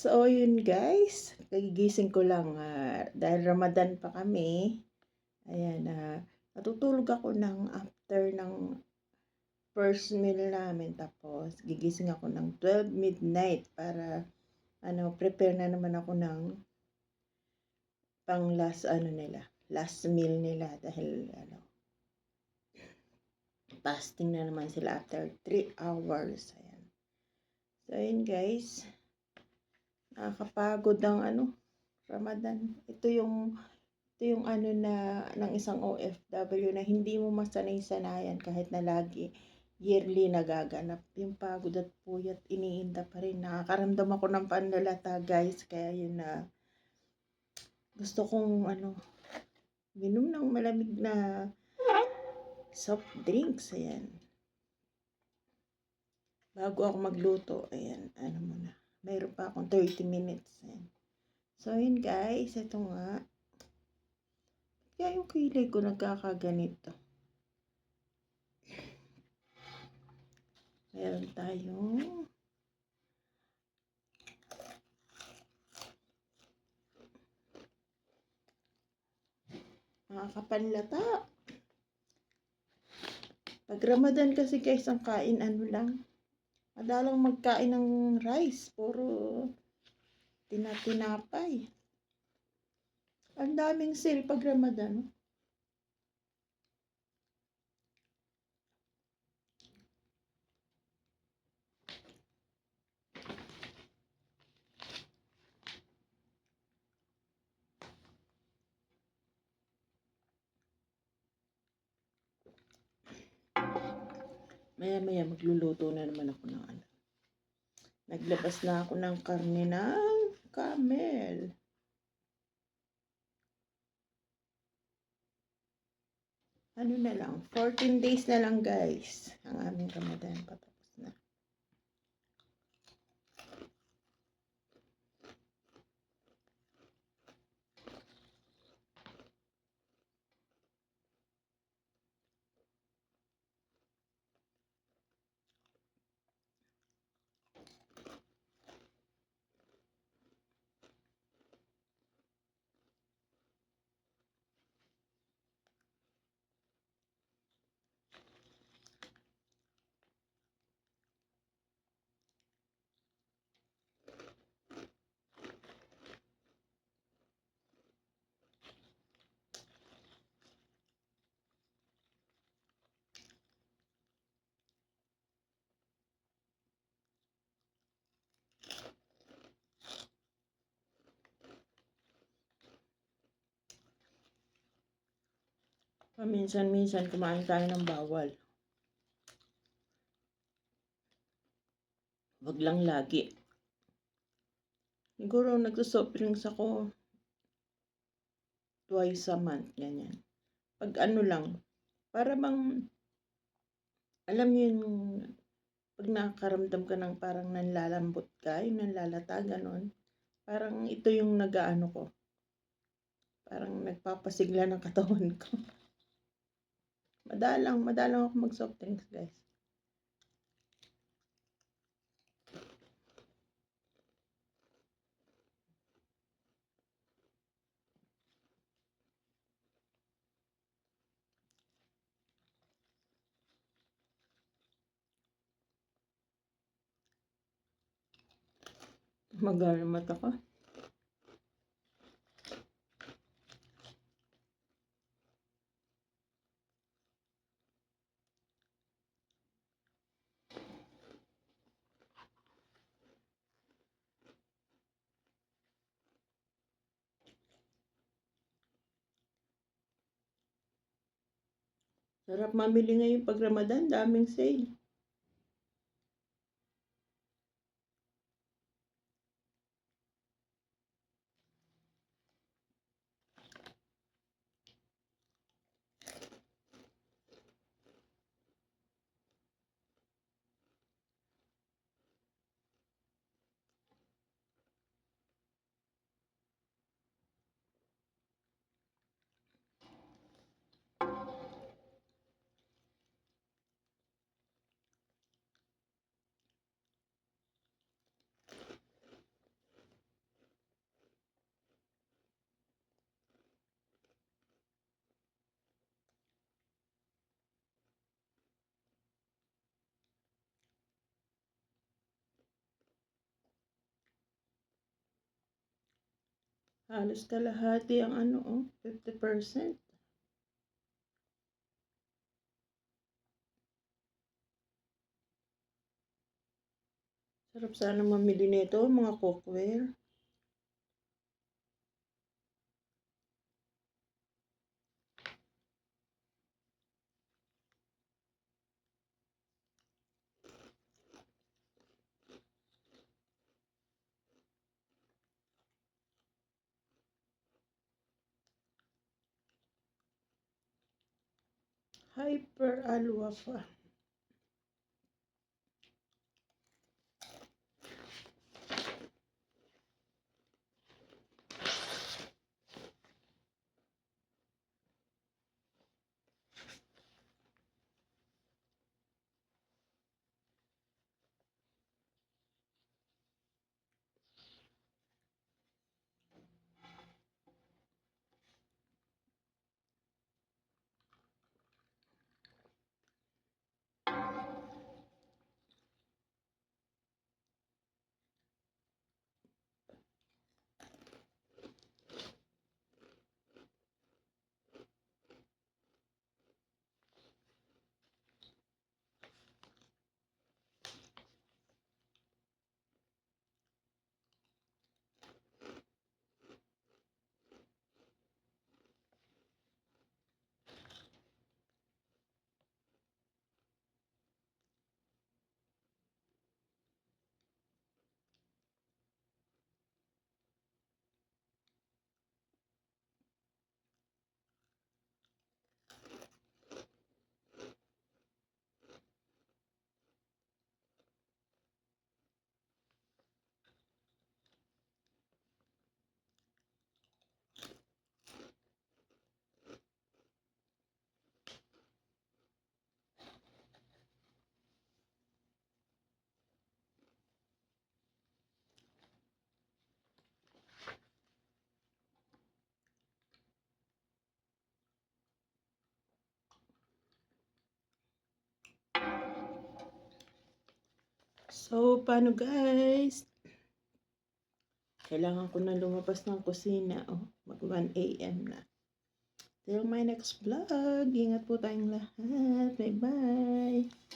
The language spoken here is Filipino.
So, yun guys, kagigising ko lang dahil Ramadan pa kami. Ayan, natutulog ako ng after ng first meal namin. Tapos, gigising ako ng 12 midnight para prepare na naman ako ng pang last meal nila dahil fasting na naman sila after 3 hours. Ayan. So, yun guys. Nakakapagod ang Ramadan. Ito yung ng isang OFW na hindi mo masanay-sanayan kahit na lagi yearly nagaganap. Yung pagod at puyat iniinda pa rin. Nakakaramdam ako ng panlalata guys. Kaya yun na gusto kong minom ng malamig na soft drinks. Ayan. Bago ako magluto, ayan, muna. Mayroon pa akong 30 minutes. Ayan. So, yun guys, ito nga. Kaya yung kilay ko nagkakaganito. Meron tayong mga kapanlata. Pag Ramadan kasi guys, ang kain lang. Madalang magkain ng rice. Puro tinapay. Ang daming sale pag Ramadan. Maya-maya magluluto na naman ako ng Naglabas na ako ng karne ng camel. Na lang, 14 days na lang guys. Ang aming Ramadan patapos na. Paminsan-minsan kumain tayo ng bawal. Wag lang lagi. Siguro nagsosoft drinks ako twice a month, ganyan. Pag lang, para bang, alam niyo yung pag nakakaramdam ka ng parang nanlalambot ka, yung nanlalata, ganon. Parang ito yung ko. Parang nagpapasigla ng katawan ko. Madalang ako mag-soft drinks, guys. Magana mata ka. Sarap mamili ngayon pag Ramadan, daming sale. Halos kalahati ang ano, 50%. Sarap sana mamili nito, mga cookware. Hyper Alwafa. So, paano guys? Kailangan ko na lumabas ng kusina. Mag 1 a.m. na. Till my next vlog. Ingat po tayong lahat. Bye-bye.